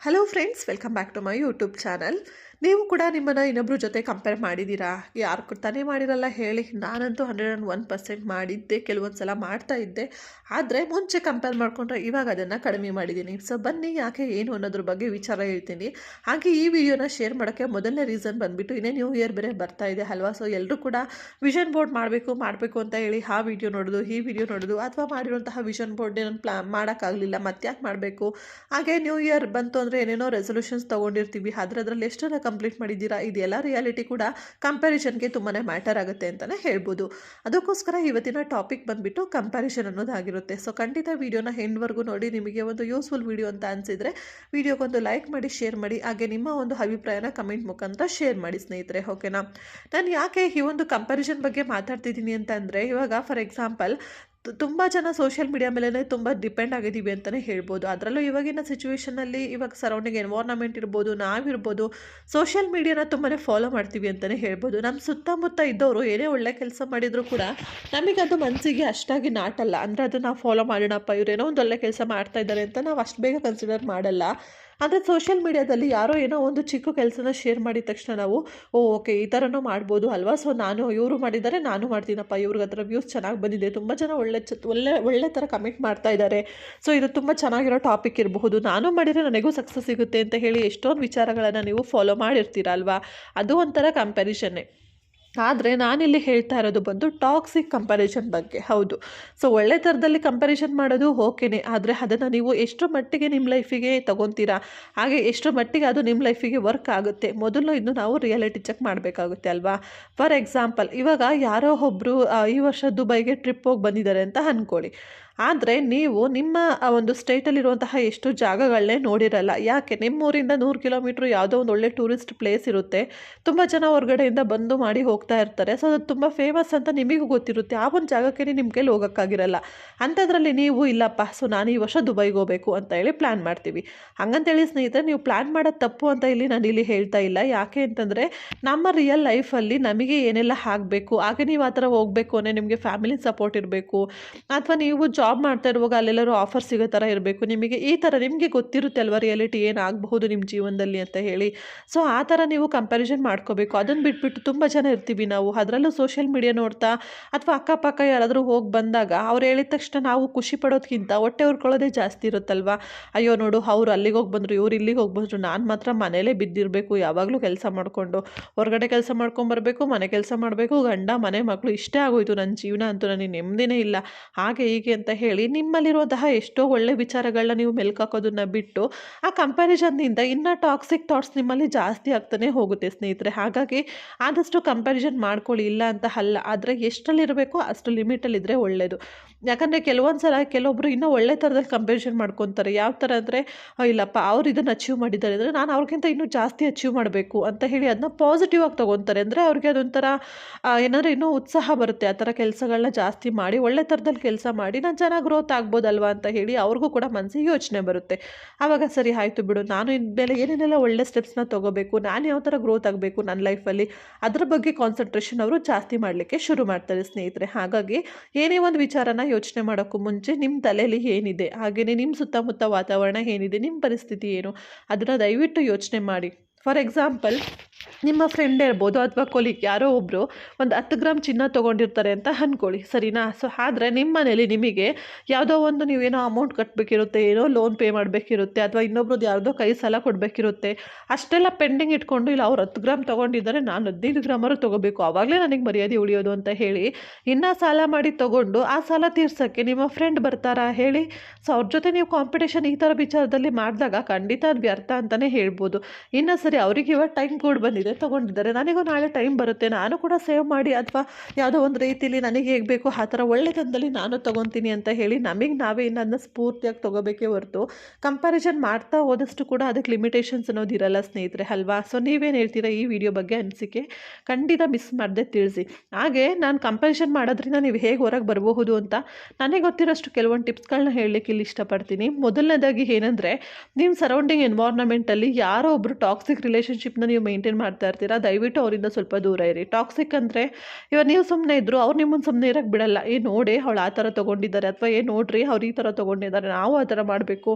Hello friends, welcome back to my YouTube channel. ನೀವು ಕೂಡ ನಿಮ್ಮನ್ನು ಇನ್ನೊಬ್ಬರ ಜೊತೆ ಕಂಪೇರ್ ಮಾಡಿದ್ದೀರಾ? ಯಾರು ತಾನೇ ಮಾಡಿರಲ್ಲ ಹೇಳಿ. ನಾನಂತೂ 101% ಮಾಡಿದ್ದೆ, ಕೆಲವೊಂದು ಸಲ ಮಾಡ್ತಾ ಇದ್ದೆ. ಆದರೆ ಮುಂಚೆ ಕಂಪೇರ್ ಮಾಡಿಕೊಂಡ್ರೆ ಇವಾಗ ಅದನ್ನು ಕಡಿಮೆ ಮಾಡಿದ್ದೀನಿ. ಸೊ ಬನ್ನಿ, ಯಾಕೆ ಏನು ಅನ್ನೋದ್ರ ಬಗ್ಗೆ ವಿಚಾರ ಹೇಳ್ತೀನಿ. ಹಾಗೆ ಈ ವಿಡಿಯೋನ ಶೇರ್ ಮಾಡೋಕ್ಕೆ ಮೊದಲನೇ ರೀಸನ್ ಬಂದುಬಿಟ್ಟು, ಇನ್ನೇ ನ್ಯೂ ಇಯರ್ ಬೇರೆ ಬರ್ತಾ ಇದೆ ಅಲ್ವಾ. ಸೊ ಎಲ್ಲರೂ ಕೂಡ ವಿಷನ್ ಬೋರ್ಡ್ ಮಾಡಬೇಕು ಅಂತ ಹೇಳಿ ಆ ವಿಡಿಯೋ ನೋಡೋದು, ಈ ವಿಡಿಯೋ ನೋಡೋದು, ಅಥವಾ ಮಾಡಿರುವಂತಹ ವಿಷನ್ ಬೋರ್ಡ್ ನಾನು ಮಾಡೋಕ್ಕಾಗಲಿಲ್ಲ, ಮತ್ತೆ ಯಾಕೆ ಮಾಡಬೇಕು. ಹಾಗೆ ನ್ಯೂ ಇಯರ್ ಬಂತು ಅಂದರೆ ಏನೇನೋ ರೆಸೊಲ್ಯೂಷನ್ಸ್ ತೊಗೊಂಡಿರ್ತೀವಿ, ಅದರಲ್ಲಿ ಎಷ್ಟನ್ನು ಕಂಪ್ಲೀಟ್ ಮಾಡಿದ್ದೀರಾ, ಇದೆಲ್ಲ ರಿಯಾಲಿಟಿ ಕೂಡ ಕಂಪ್ಯಾರಿಷನ್ಗೆ ತುಂಬಾ ಮ್ಯಾಟರ್ ಆಗುತ್ತೆ ಅಂತಲೇ ಹೇಳ್ಬೋದು. ಅದಕ್ಕೋಸ್ಕರ ಇವತ್ತಿನ ಟಾಪಿಕ್ ಬಂದುಬಿಟ್ಟು ಕಂಪ್ಯಾರಿಷನ್ ಅನ್ನೋದಾಗಿರುತ್ತೆ. ಸೊ ಖಂಡಿತ ವಿಡಿಯೋನ ಎಂಡ್ವರೆಗೂ ನೋಡಿ. ನಿಮಗೆ ಒಂದು ಯೂಸ್ಫುಲ್ ವಿಡಿಯೋ ಅಂತ ಅನಿಸಿದರೆ ವಿಡಿಯೋಗೊಂದು ಲೈಕ್ ಮಾಡಿ, ಶೇರ್ ಮಾಡಿ. ಹಾಗೆ ನಿಮ್ಮ ಒಂದು ಅಭಿಪ್ರಾಯನ ಕಮೆಂಟ್ ಮುಖಾಂತರ ಶೇರ್ ಮಾಡಿ ಸ್ನೇಹಿತರೆ, ಓಕೆನಾ. ನಾನು ಯಾಕೆ ಈ ಒಂದು ಕಂಪ್ಯಾರಿಷನ್ ಬಗ್ಗೆ ಮಾತಾಡ್ತಿದ್ದೀನಿ ಅಂತ ಅಂದರೆ, ಇವಾಗ ಫಾರ್ ಎಕ್ಸಾಂಪಲ್ ತುಂಬ ಜನ ಸೋಷಿಯಲ್ ಮೀಡಿಯಾ ಮೇಲೇ ತುಂಬ ಡಿಪೆಂಡ್ ಆಗಿದ್ದೀವಿ ಅಂತಲೇ ಹೇಳ್ಬೋದು. ಅದರಲ್ಲೂ ಇವಾಗಿನ ಸಿಚುವೇಷನಲ್ಲಿ ಇವಾಗ ಸರೌಂಡಿಂಗ್ ಎನ್ವೈರ್ನಮೆಂಟ್ ಇರ್ಬೋದು, ನಾವಿರ್ಬೋದು, ಸೋಷಿಯಲ್ ಮೀಡಿಯಾನ ತುಂಬಾ ಫಾಲೋ ಮಾಡ್ತೀವಿ ಅಂತಲೇ ಹೇಳ್ಬೋದು. ನಮ್ಮ ಸುತ್ತಮುತ್ತ ಇದ್ದವರು ಏನೇ ಒಳ್ಳೆ ಕೆಲಸ ಮಾಡಿದರೂ ಕೂಡ ನಮಗದು ಮನಸ್ಸಿಗೆ ಅಷ್ಟಾಗಿ ನಾಟಲ್ಲ. ಅಂದರೆ ಅದು ನಾವು ಫಾಲೋ ಮಾಡೋಣಪ್ಪ, ಇವರೇನೋ ಒಂದು ಒಳ್ಳೆ ಕೆಲಸ ಮಾಡ್ತಾ ಇದ್ದಾರೆ ಅಂತ ನಾವು ಅಷ್ಟು ಬೇಗ ಕನ್ಸಿಡರ್ ಮಾಡಲ್ಲ. ಆದರೆ ಸೋಷಿಯಲ್ ಮೀಡಿಯಾದಲ್ಲಿ ಯಾರೋ ಏನೋ ಒಂದು ಚಿಕ್ಕ ಕೆಲಸನ ಶೇರ್ ಮಾಡಿದ ತಕ್ಷಣ ನಾವು ಓಕೆ ಈ ಥರನೂ ಮಾಡ್ಬೋದು ಅಲ್ವಾ, ಸೊ ನಾನು ಇವರು ಮಾಡಿದ್ದಾರೆ ನಾನು ಮಾಡ್ತೀನಪ್ಪ, ಇವ್ರಿಗೆ ಹತ್ರ ವ್ಯೂಸ್ ಚೆನ್ನಾಗಿ ಬಂದಿದೆ, ತುಂಬ ಜನ ಒಳ್ಳೆ ಥರ ಕಮೆಂಟ್ ಮಾಡ್ತಾ ಇದ್ದಾರೆ, ಸೊ ಇದು ತುಂಬ ಚೆನ್ನಾಗಿರೋ ಟಾಪಿಕ್ ಇರಬಹುದು, ನಾನು ಮಾಡಿದರೆ ನನಗೂ ಸಕ್ಸಸ್ ಸಿಗುತ್ತೆ ಅಂತ ಹೇಳಿ ಎಷ್ಟೊಂದು ವಿಚಾರಗಳನ್ನು ನೀವು ಫಾಲೋ ಮಾಡಿರ್ತೀರ ಅಲ್ವಾ. ಅದು ಒಂಥರ ಕಂಪ್ಯಾರಿಷನ್ನೇ. ಆದರೆ ನಾನಿಲ್ಲಿ ಹೇಳ್ತಾ ಇರೋದು ಬಂದು ಟಾಕ್ಸಿಕ್ ಕಂಪ್ಯಾರಿಷನ್ ಬಗ್ಗೆ. ಹೌದು, ಸೊ ಒಳ್ಳೆ ಥರದಲ್ಲಿ ಕಂಪ್ಯಾರಿಷನ್ ಮಾಡೋದು ಓಕೆನೇ, ಆದರೆ ಅದನ್ನು ನೀವು ಎಷ್ಟರ ಮಟ್ಟಿಗೆ ನಿಮ್ಮ ಲೈಫಿಗೆ ತೊಗೊತೀರಾ, ಹಾಗೆ ಎಷ್ಟರ ಮಟ್ಟಿಗೆ ಅದು ನಿಮ್ಮ ಲೈಫಿಗೆ ವರ್ಕ್ ಆಗುತ್ತೆ, ಮೊದಲು ಇನ್ನು ನಾವು ರಿಯಾಲಿಟಿ ಚೆಕ್ ಮಾಡಬೇಕಾಗುತ್ತೆ ಅಲ್ವಾ. ಫಾರ್ ಎಕ್ಸಾಂಪಲ್, ಇವಾಗ ಯಾರೋ ಒಬ್ಬರು ಈ ವರ್ಷ ದುಬೈಗೆ ಟ್ರಿಪ್ ಹೋಗಿ ಬಂದಿದ್ದಾರೆ ಅಂತ ಅಂದ್ಕೊಳ್ಳಿ. ಆದರೆ ನೀವು ನಿಮ್ಮ ಒಂದು ಸ್ಟೇಟಲ್ಲಿರುವಂತಹ ಎಷ್ಟು ಜಾಗಗಳನ್ನೇ ನೋಡಿರಲ್ಲ. ಯಾಕೆ, ನಿಮ್ಮೂರಿಂದ 100 ಕಿಲೋಮೀಟ್ರ್ ಯಾವುದೋ ಒಂದು ಒಳ್ಳೆ ಟೂರಿಸ್ಟ್ ಪ್ಲೇಸ್ ಇರುತ್ತೆ, ತುಂಬ ಜನ ಹೊರಗಡೆಯಿಂದ ಬಂದು ಮಾಡಿ ಹೋಗ್ತಾ ಇರ್ತಾರೆ. ಸೊ ಅದು ತುಂಬ ಫೇಮಸ್ ಅಂತ ನಿಮಗೂ ಗೊತ್ತಿರುತ್ತೆ, ಆ ಒಂದು ಜಾಗಕ್ಕೆ ನಿಮ್ಮ ಕೈಲಿ ಹೋಗೋಕ್ಕಾಗಿರಲ್ಲ. ಅಂಥದ್ರಲ್ಲಿ ನೀವು ಇಲ್ಲಪ್ಪ, ಸೊ ನಾನು ಈ ವರ್ಷ ದುಬೈಗೆ ಹೋಗಬೇಕು ಅಂತ ಹೇಳಿ ಪ್ಲ್ಯಾನ್ ಮಾಡ್ತೀವಿ. ಹಾಗಂತೇಳಿ ಸ್ನೇಹಿತರೆ, ನೀವು ಪ್ಲ್ಯಾನ್ ಮಾಡೋದು ತಪ್ಪು ಅಂತ ನಾನು ಇಲ್ಲಿ ಹೇಳ್ತಾ ಇಲ್ಲ. ಯಾಕೆ ಅಂತಂದರೆ, ನಮ್ಮ ರಿಯಲ್ ಲೈಫಲ್ಲಿ ನಮಗೆ ಏನೆಲ್ಲ ಆಗಬೇಕು, ಹಾಗೆ ನೀವು ಆ ಥರ ಹೋಗಬೇಕು ಅಂದರೆ ನಿಮಗೆ ಫ್ಯಾಮಿಲಿ ಸಪೋರ್ಟ್ ಇರಬೇಕು, ಅಥವಾ ನೀವು ಜಾಬ್ ಮಾಡ್ತಾ ಇರುವಾಗ ಅಲ್ಲೆಲ್ಲರೂ ಆಫರ್ ಸಿಗೋ ಥರ ಇರಬೇಕು. ನಿಮಗೆ ಈ ಥರ ನಿಮಗೆ ಗೊತ್ತಿರುತ್ತೆ ಅಲ್ವಾ ರಿಯಾಲಿಟಿ ಏನಾಗಬಹುದು ನಿಮ್ಮ ಜೀವನದಲ್ಲಿ ಅಂತ ಹೇಳಿ. ಸೊ ಆ ಥರ ನೀವು ಕಂಪ್ಯಾರಿಸನ್ ಮಾಡ್ಕೋಬೇಕು. ಅದನ್ನು ಬಿಟ್ಬಿಟ್ಟು ತುಂಬ ಜನ ಇರ್ತೀವಿ ನಾವು, ಅದರಲ್ಲೂ ಸೋಷಿಯಲ್ ಮೀಡಿಯಾ ನೋಡ್ತಾ ಅಥವಾ ಅಕ್ಕಪಕ್ಕ ಯಾರಾದರೂ ಹೋಗಿ ಬಂದಾಗ ಅವ್ರು ಹೇಳಿದ ತಕ್ಷಣ ನಾವು ಖುಷಿ ಪಡೋದಕ್ಕಿಂತ ಹೊಟ್ಟೆ ಉರ್ಕೊಳ್ಳೋದೇ ಜಾಸ್ತಿ ಇರುತ್ತಲ್ವ. ಅಯ್ಯೋ ನೋಡು, ಅವ್ರು ಅಲ್ಲಿಗೆ ಹೋಗಿ ಬಂದರು, ಇವ್ರು ಇಲ್ಲಿಗೆ ಹೋಗಿ ಬಂದರು, ನಾನು ಮಾತ್ರ ಮನೇಲೇ ಬಿದ್ದಿರಬೇಕು, ಯಾವಾಗಲೂ ಕೆಲಸ ಮಾಡಿಕೊಂಡು ಹೊರಗಡೆ ಕೆಲಸ ಮಾಡ್ಕೊಂಬರ್ಬೇಕು, ಮನೆ ಕೆಲಸ ಮಾಡಬೇಕು, ಗಂಡ ಮನೆ ಮಕ್ಕಳು, ಇಷ್ಟೇ ಆಗೋಯ್ತು ನನ್ನ ಜೀವನ, ಅಂತೂ ನನಗೆ ನೆಮ್ಮದಿನೇ ಇಲ್ಲ, ಹಾಗೆ ಹೀಗೆ ಅಂತ ಹೇಳಿ ನಿಮ್ಮಲ್ಲಿರುವಂತಹ ಎಷ್ಟೋ ಒಳ್ಳೆ ವಿಚಾರಗಳನ್ನ ನೀವು ಮೆಲ್ಕಾಕೋದನ್ನ ಬಿಟ್ಟು ಆ ಕಂಪ್ಯಾರಿಸನ್ನಿಂದ ಇನ್ನೂ ಟಾಕ್ಸಿಕ್ ಥಾಟ್ಸ್ ನಿಮ್ಮಲ್ಲಿ ಜಾಸ್ತಿ ಆಗ್ತಾನೆ ಹೋಗುತ್ತೆ ಸ್ನೇಹಿತರೆ. ಹಾಗಾಗಿ ಆದಷ್ಟು ಕಂಪ್ಯಾರಿಸನ್ ಮಾಡ್ಕೊಳ್ಳಿ, ಇಲ್ಲ ಅಂತ ಅಲ್ಲ, ಆದರೆ ಎಷ್ಟರಲ್ಲಿರಬೇಕು ಅಷ್ಟು ಲಿಮಿಟಲ್ಲಿದ್ದರೆ ಒಳ್ಳೆಯದು. ಯಾಕಂದರೆ ಕೆಲವೊಂದು ಸಲ ಕೆಲವೊಬ್ಬರು ಇನ್ನೂ ಒಳ್ಳೆ ಥರದಲ್ಲಿ ಕಂಪ್ಯಾರಿಸನ್ ಮಾಡ್ಕೊತಾರೆ. ಯಾವ ಥರ ಅಂದರೆ, ಇಲ್ಲಪ್ಪ ಅವ್ರು ಇದನ್ನು ಅಚೀವ್ ಮಾಡಿದ್ದಾರೆ ಅಂದರೆ ನಾನು ಅವ್ರಿಗಿಂತ ಇನ್ನೂ ಜಾಸ್ತಿ ಅಚೀವ್ ಮಾಡಬೇಕು ಅಂತ ಹೇಳಿ ಅದನ್ನ ಪಾಸಿಟಿವ್ ಆಗಿ ತೊಗೊತಾರೆ. ಅಂದರೆ ಅವ್ರಿಗೆ ಅದೊಂಥರ ಏನಾದರೂ ಇನ್ನೂ ಉತ್ಸಾಹ ಬರುತ್ತೆ, ಆ ಥರ ಕೆಲಸಗಳನ್ನ ಜಾಸ್ತಿ ಮಾಡಿ ಒಳ್ಳೆ ಥರದಲ್ಲಿ ಕೆಲಸ ಮಾಡಿ ನಾನು ಚೆನ್ನಾಗಿ ಗ್ರೋತ್ ಆಗ್ಬೋದಲ್ವಾ ಅಂತ ಹೇಳಿ ಅವ್ರಿಗೂ ಕೂಡ ಮನಸ್ಸಿಗೆ ಯೋಚನೆ ಬರುತ್ತೆ. ಆವಾಗ ಸರಿ ಆಯಿತು ಬಿಡು, ನಾನು ಇನ್ಮೇಲೆ ಏನೇನೆಲ್ಲ ಒಳ್ಳೆ ಸ್ಟೆಪ್ಸ್ನ ತೊಗೋಬೇಕು, ನಾನು ಯಾವ ಥರ ಗ್ರೋತ್ ಆಗಬೇಕು ನನ್ನ ಲೈಫಲ್ಲಿ, ಅದ್ರ ಬಗ್ಗೆ ಕಾನ್ಸಂಟ್ರೇಷನ್ ಅವರು ಜಾಸ್ತಿ ಮಾಡಲಿಕ್ಕೆ ಶುರು ಮಾಡ್ತಾರೆ ಸ್ನೇಹಿತರೆ. ಹಾಗಾಗಿ ಏನೇ ಒಂದು ವಿಚಾರನ ಯೋಚನೆ ಮಾಡೋಕ್ಕೂ ಮುಂಚೆ ನಿಮ್ಮ ತಲೆಯಲ್ಲಿ ಏನಿದೆ, ಹಾಗೆಯೇ ನಿಮ್ಮ ಸುತ್ತಮುತ್ತ ವಾತಾವರಣ ಏನಿದೆ, ನಿಮ್ಮ ಪರಿಸ್ಥಿತಿ ಏನು, ಅದನ್ನು ದಯವಿಟ್ಟು ಯೋಚನೆ ಮಾಡಿ. ಫಾರ್ ಎಕ್ಸಾಂಪಲ್, ನಿಮ್ಮ ಫ್ರೆಂಡ್ ಇರ್ಬೋದು ಅಥವಾ ಕೊಲೀಗ್ ಯಾರೋ ಒಬ್ಬರು ಒಂದು 10 ಗ್ರಾಮ್ ಚಿನ್ನ ತೊಗೊಂಡಿರ್ತಾರೆ ಅಂತ ಅಂದ್ಕೊಳ್ಳಿ, ಸರಿನಾ. ಸೊ ಆದರೆ ನಿಮ್ಮ ಮನೇಲಿ ನಿಮಗೆ ಯಾವುದೋ ಒಂದು ನೀವೇನೋ ಅಮೌಂಟ್ ಕಟ್ಟಬೇಕಿರುತ್ತೆ, ಏನೋ ಲೋನ್ ಪೇ ಮಾಡಬೇಕಿರುತ್ತೆ, ಅಥವಾ ಇನ್ನೊಬ್ರದ್ದು ಯಾವುದೋ ಕೈ ಸಾಲ ಕೊಡಬೇಕಿರುತ್ತೆ, ಅಷ್ಟೆಲ್ಲ ಪೆಂಡಿಂಗ್ ಇಟ್ಕೊಂಡು ಇಲ್ಲ ಅವ್ರು 10 ಗ್ರಾಮ್ ತೊಗೊಂಡಿದ್ದಾರೆ, ನಾನು 15 ಗ್ರಾಮರು ತೊಗೋಬೇಕು, ಆವಾಗಲೇ ನನಗೆ ಮರ್ಯಾದೆ ಉಳಿಯೋದು ಅಂತ ಹೇಳಿ ಇನ್ನೂ ಸಾಲ ಮಾಡಿ ತೊಗೊಂಡು ಆ ಸಾಲ ತೀರ್ಸೋಕ್ಕೆ ನಿಮ್ಮ ಫ್ರೆಂಡ್ ಬರ್ತಾರಾ ಹೇಳಿ. ಸೊ ಅವ್ರ ಜೊತೆ ನೀವು ಕಾಂಪಿಟೇಷನ್ ಈ ಥರ ವಿಚಾರದಲ್ಲಿ ಮಾಡಿದಾಗ ಖಂಡಿತ ಅದು ವ್ಯರ್ಥ ಅಂತಲೇ ಹೇಳ್ಬೋದು. ಇನ್ನು ಸರಿ, ಅವ್ರಿಗೆ ಇವಾಗ ಟೈಮ್ ಕೂಡ ಬಂದಿದೆ, ತೊಗೊಂಡಿದ್ದಾರೆ, ನನಗೂ ನಾಳೆ ಟೈಮ್ ಬರುತ್ತೆ, ನಾನು ಕೂಡ ಸೇವ್ ಮಾಡಿ ಅಥವಾ ಯಾವುದೋ ಒಂದು ರೀತಿಯಲ್ಲಿ ನನಗೆ ಹೇಗೆ ಬೇಕೋ ಆ ಥರ ಒಳ್ಳೆತನದಲ್ಲಿ ನಾನು ತೊಗೊತೀನಿ ಅಂತ ಹೇಳಿ ನಮಗೆ ನಾವೇ ಇನ್ನು ಅದನ್ನ ಸ್ಫೂರ್ತಿಯಾಗಿ ತೊಗೋಬೇಕೇ ಹೊರತು ಕಂಪ್ಯಾರಿಸನ್ ಮಾಡ್ತಾ ಹೋದಷ್ಟು ಕೂಡ ಅದಕ್ಕೆ ಲಿಮಿಟೇಷನ್ಸ್ ಅನ್ನೋದು ಇರಲ್ಲ ಸ್ನೇಹಿತರೆ, ಅಲ್ವಾ. ಸೊ ನೀವೇನು ಹೇಳ್ತೀರಾ ಈ ವಿಡಿಯೋ ಬಗ್ಗೆ ಅನಿಸಿಕೆ ಖಂಡಿತ ಮಿಸ್ ಮಾಡದೆ ತಿಳಿಸಿ. ಹಾಗೆ ನಾನು ಕಂಪ್ಯಾರಿಸನ್ ಮಾಡೋದ್ರಿಂದ ನೀವು ಹೇಗೆ ಹೊರಗೆ ಬರಬಹುದು ಅಂತ ನನಗೆ ಗೊತ್ತಿರೋಷ್ಟು ಕೆಲವೊಂದು ಟಿಪ್ಸ್ಗಳನ್ನ ಹೇಳಲಿಕ್ಕೆ ಇಲ್ಲಿ ಇಷ್ಟಪಡ್ತೀನಿ. ಮೊದಲನೇದಾಗಿ ಏನಂದರೆ, ನಿಮ್ಮ ಸರೌಂಡಿಂಗ್ ಎನ್ವೈರ್ನಮೆಂಟಲ್ಲಿ ಯಾರೋ ಒಬ್ಬರು ಟಾಕ್ಸಿಕ್ ರಿಲೇಷನ್ಶಿಪ್ನ ನೀವು ಮೇಂಟೈನ್ ಮಾಡ್ತಾ ಇರ್ತೀರಾ, ದಯವಿಟ್ಟು ಅವರಿಂದ ಸ್ವಲ್ಪ ದೂರ ಇರಿ. ಟಾಕ್ಸಿಕ್ ಅಂದರೆ ಇವಾಗ ನೀವು ಸುಮ್ಮನೆ ಇದ್ದರು ಅವ್ರು ನಿಮ್ಮನ್ನು ಸುಮ್ಮನೆ ಇರೋಕ್ಕೆ ಬಿಡಲ್ಲ. ನೋಡಿ ಅವಳು ಆ ಥರ ತೊಗೊಂಡಿದ್ದಾರೆ, ಅಥವಾ ನೋಡ್ರಿ ಅವ್ರು ಈ ಥರ ತೊಗೊಂಡಿದ್ದಾರೆ, ನಾವು ಆ ಥರ ಮಾಡಬೇಕು,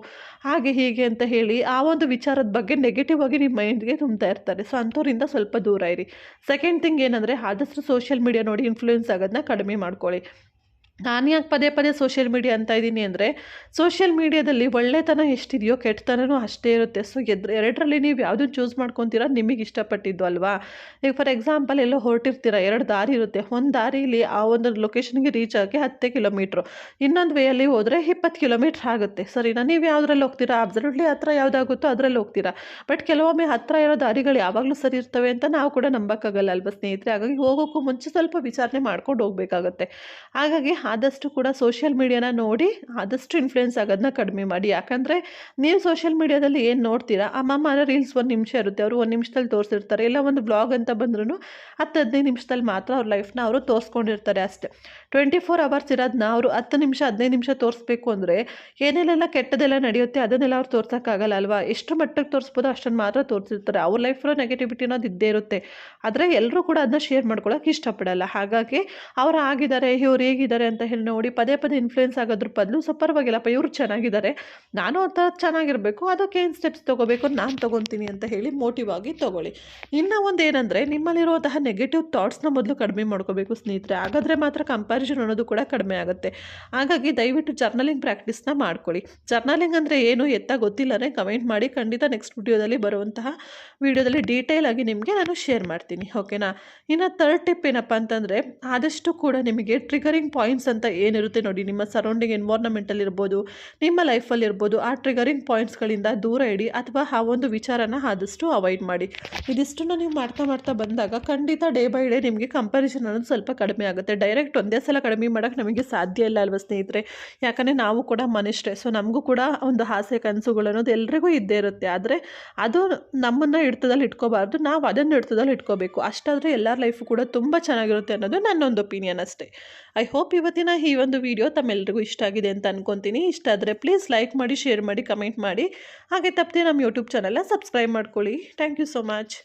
ಹಾಗೆ ಹೀಗೆ ಅಂತ ಹೇಳಿ ಆ ಒಂದು ವಿಚಾರದ ಬಗ್ಗೆ ನೆಗೆಟಿವ್ ಆಗಿ ನಿಮ್ಮ ಮೈಂಡ್ಗೆ ತುಂಬ್ತಾ ಇರ್ತಾರೆ. ಸೊ ಅಂಥವ್ರಿಂದ ಸ್ವಲ್ಪ ದೂರ ಇರಿ. ಸೆಕೆಂಡ್ ಥಿಂಗ್ ಏನಂದರೆ, ಆದಷ್ಟು ಸೋಷಿಯಲ್ ಮೀಡಿಯಾ ನೋಡಿ ಇನ್ಫ್ಲೂಯೆನ್ಸ್ ಆಗೋದನ್ನ ಕಡಿಮೆ ಮಾಡ್ಕೊಳ್ಳಿ. ನಾನು ಯಾಕೆ ಪದೇ ಪದೇ ಸೋಷಿಯಲ್ ಮೀಡಿಯಾ ಅಂತ ಇದ್ದೀನಿ ಅಂದರೆ, ಸೋಷಿಯಲ್ ಮೀಡಿಯಾದಲ್ಲಿ ಒಳ್ಳೆತನ ಎಷ್ಟಿದೆಯೋ ಕೆಟ್ಟತನವೂ ಅಷ್ಟೇ ಇರುತ್ತೆ. ಸೊ ಎರಡರಲ್ಲಿ ನೀವು ಯಾವುದನ್ನು ಚೂಸ್ ಮಾಡ್ಕೊತೀರಾ, ನಿಮಗೆ ಇಷ್ಟಪಟ್ಟಿದ್ದು ಅಲ್ವಾ. ಈಗ ಫಾರ್ ಎಕ್ಸಾಂಪಲ್ ಎಲ್ಲೋ ಹೊರಟಿರ್ತೀರ, 2 ದಾರಿ ಇರುತ್ತೆ. ಒಂದು ದಾರಿಲಿ ಆ ಒಂದು ಲೊಕೇಶನ್ಗೆ ರೀಚ್ ಆಗಿ 10 ಕಿಲೋಮೀಟ್ರು, ಇನ್ನೊಂದು ವೇಯಲ್ಲಿ ಹೋದರೆ 20 ಕಿಲೋಮೀಟ್ರ್ ಆಗುತ್ತೆ, ಸರಿನಾ. ನೀವು ಯಾವುದ್ರಲ್ಲಿ ಹೋಗ್ತೀರಾ, ಅಬ್ಸಲ್ಯೂಟ್ಲಿ ಹತ್ರ ಯಾವುದಾಗುತ್ತೋ ಅದರಲ್ಲಿ ಹೋಗ್ತೀರಾ. ಬಟ್ ಕೆಲವೊಮ್ಮೆ ಹತ್ತಿರ ಇರೋ ದಾರಿಗಳು ಯಾವಾಗಲೂ ಸರಿ ಇರ್ತವೆ ಅಂತ ನಾವು ಕೂಡ ನಂಬೋಕ್ಕಾಗಲ್ಲ ಅಲ್ವಾ ಸ್ನೇಹಿತರೆ. ಹಾಗಾಗಿ ಹೋಗೋಕ್ಕೂ ಮುಂಚೆ ಸ್ವಲ್ಪ ವಿಚಾರಣೆ ಮಾಡ್ಕೊಂಡು ಹೋಗಬೇಕಾಗತ್ತೆ. ಹಾಗಾಗಿ ಆದಷ್ಟು ಕೂಡ ಸೋಷಿಯಲ್ ಮೀಡಿಯಾನ ನೋಡಿ ಆದಷ್ಟು ಇನ್ಫ್ಲುಯೆನ್ಸ್ ಆಗೋದನ್ನ ಕಡಿಮೆ ಮಾಡಿ. ಯಾಕಂದರೆ ನೀವು ಸೋಷಿಯಲ್ ಮೀಡಿಯಾದಲ್ಲಿ ಏನು ನೋಡ್ತೀರಾ, ಅಮ್ಮಮ್ಮ ರೀಲ್ಸ್ 1 ನಿಮಿಷ ಇರುತ್ತೆ, ಅವರು 1 ನಿಮಿಷದಲ್ಲಿ ತೋರಿಸಿರ್ತಾರೆ. ಇಲ್ಲ ಒಂದು ಬ್ಲಾಗ್ ಅಂತ ಬಂದ್ರೂ 10-15 ನಿಮಿಷದಲ್ಲಿ ಮಾತ್ರ ಅವ್ರ ಲೈಫ್ನ ಅವರು ತೋರಿಸ್ಕೊಂಡಿರ್ತಾರೆ ಅಷ್ಟೇ. 24 ಅವರ್ಸ್ ಇರೋದನ್ನ ಅವರು 10 ನಿಮಿಷ 15 ನಿಮಿಷ ತೋರಿಸ್ಬೇಕು ಅಂದರೆ ಏನೇನೆಲ್ಲ ಕೆಟ್ಟದೆಲ್ಲ ನಡೆಯುತ್ತೆ ಅದನ್ನೆಲ್ಲ ಅವ್ರು ತೋರ್ಸೋಕ್ಕಾಗಲ್ಲ ಅಲ್ವಾ. ಎಷ್ಟು ಮಟ್ಟಕ್ಕೆ ತೋರಿಸ್ಬೋದೋ ಅಷ್ಟನ್ನು ಮಾತ್ರ ತೋರಿಸಿರ್ತಾರೆ. ಅವ್ರ ಲೈಫ್లో ನೆಗೆಟಿವಿಟಿ ಅನ್ನೋದು ಇದ್ದೇ ಇರುತ್ತೆ. ಆದರೆ ಎಲ್ಲರೂ ಕೂಡ ಅದನ್ನ ಶೇರ್ ಮಾಡ್ಕೊಳ್ಳೋಕೆ ಇಷ್ಟಪಡಲ್ಲ. ಹಾಗಾಗಿ ಅವ್ರು ಆಗಿದ್ದಾರೆ, ಇವ್ರು ಹೇಗಿದ್ದಾರೆ ಅಂತ ಹೇಳಿ ನೋಡಿ ಪದೇ ಪದೇ ಇನ್ಫ್ಲುಯೆನ್ಸ್ ಆಗೋದ್ರ ಬದಲು ಸ್ವಲ್ಪ ಪರವಾಗಿಲ್ಲಪ್ಪ ಇವ್ರು ಚೆನ್ನಾಗಿದ್ದಾರೆ, ನಾನು ಆ ಥರ ಚೆನ್ನಾಗಿರಬೇಕು, ಅದಕ್ಕೆ ಏನು ಸ್ಟೆಪ್ಸ್ ತೊಗೋಬೇಕು ನಾನು ತೊಗೊತೀನಿ ಅಂತ ಹೇಳಿ ಮೋಟಿವ್ ಆಗಿ ತೊಗೊಳ್ಳಿ. ಇನ್ನೂ ಒಂದು ಏನಂದರೆ, ನಿಮ್ಮಲ್ಲಿರುವಂತಹ ನೆಗೆಟಿವ್ ಥಾಟ್ಸ್ನ ಮೊದಲು ಕಡಿಮೆ ಮಾಡ್ಕೋಬೇಕು ಸ್ನೇಹಿತರೆ. ಹಾಗಾದರೆ ಮಾತ್ರ ಕಂಪ್ಯಾರಿಸನ್ ಅನ್ನೋದು ಕೂಡ ಕಡಿಮೆ ಆಗುತ್ತೆ. ಹಾಗಾಗಿ ದಯವಿಟ್ಟು ಜರ್ನಲಿಂಗ್ ಪ್ರಾಕ್ಟೀಸ್ನ ಮಾಡ್ಕೊಳ್ಳಿ. ಜರ್ನಲಿಂಗ್ ಅಂದರೆ ಏನು ಎತ್ತ ಗೊತ್ತಿಲ್ಲನೇ ಕಮೆಂಟ್ ಮಾಡಿ, ಖಂಡಿತ ನೆಕ್ಸ್ಟ್ ವಿಡಿಯೋದಲ್ಲಿ ಡೀಟೇಲ್ ಆಗಿ ನಿಮಗೆ ನಾನು ಶೇರ್ ಮಾಡ್ತೀನಿ, ಓಕೆನಾ. ಇನ್ನು ಥರ್ಡ್ ಟಿಪ್ ಏನಪ್ಪ ಅಂತಂದರೆ, ಆದಷ್ಟು ಕೂಡ ನಿಮಗೆ ಟ್ರಿಗರಿಂಗ್ ಪಾಯಿಂಟ್ಸ್ ಅಂತ ಏನಿರುತ್ತೆ ನೋಡಿ, ನಿಮ್ಮ ಸರೌಂಡಿಂಗ್ ಎನ್ವೈರ್ನ್ಮೆಂಟಲ್ಲಿ ಇರ್ಬೋದು, ನಿಮ್ಮ ಲೈಫಲ್ಲಿ ಇರ್ಬೋದು, ಆ ಟ್ರಿಗರಿಂಗ್ ಪಾಯಿಂಟ್ಸ್ಗಳಿಂದ ದೂರ ಇಡಿ, ಅಥವಾ ಆ ಒಂದು ವಿಚಾರನ ಆದಷ್ಟು ಅವಾಯ್ಡ್ ಮಾಡಿ. ಇದಿಷ್ಟನ್ನು ನೀವು ಮಾಡ್ತಾ ಬಂದಾಗ ಖಂಡಿತ ಡೇ ಬೈ ಡೇ ನಿಮಗೆ ಕಂಪ್ಯಾರಿಸನ್ ಅನ್ನೋದು ಸ್ವಲ್ಪ ಕಡಿಮೆ ಆಗುತ್ತೆ. ಡೈರೆಕ್ಟ್ ಒಂದೇ ಸಲ ಕಡಿಮೆ ಮಾಡೋಕ್ಕೆ ನಮಗೆ ಸಾಧ್ಯ ಇಲ್ಲ ಅಲ್ವಾ ಸ್ನೇಹಿತರೆ. ಯಾಕಂದರೆ ನಾವು ಕೂಡ ಮನುಷ್ಯರೇ. ಸೊ ನಮಗೂ ಕೂಡ ಒಂದು ಆಸೆ ಕನಸುಗಳು ಅನ್ನೋದು ಎಲ್ರಿಗೂ ಇದ್ದೇ ಇರುತ್ತೆ. ಆದರೆ ಅದು ನಮ್ಮನ್ನು ಹಿಡಿತದಲ್ಲಿ ಇಟ್ಕೋಬಾರ್ದು, ನಾವು ಅದನ್ನು ಹಿಡಿತದಲ್ಲಿ ಇಟ್ಕೋಬೇಕು. ಅಷ್ಟಾದರೆ ಎಲ್ಲರ ಲೈಫು ಕೂಡ ತುಂಬ ಚೆನ್ನಾಗಿರುತ್ತೆ ಅನ್ನೋದು ನನ್ನೊಂದು ಒಪಿನಿಯನ್ ಅಷ್ಟೇ. ಐ ಹೋಪ್ ಇವತ್ತಿನ ಈ ಒಂದು ವಿಡಿಯೋ ತಮ್ಮೆಲ್ಲರಿಗೂ ಇಷ್ಟ ಆಗಿದೆ ಅಂತ ಅನ್ಕೊತೀನಿ. ಇಷ್ಟ ಆದರೆ ಪ್ಲೀಸ್ ಲೈಕ್ ಮಾಡಿ, ಶೇರ್ ಮಾಡಿ, ಕಮೆಂಟ್ ಮಾಡಿ. ಹಾಗೆ ತಪ್ಪದೆ ನಮ್ಮ ಯೂಟ್ಯೂಬ್ ಚಾನಲ್ನ ಸಬ್ಸ್ಕ್ರೈಬ್ ಮಾಡ್ಕೊಳ್ಳಿ. Thank you so much.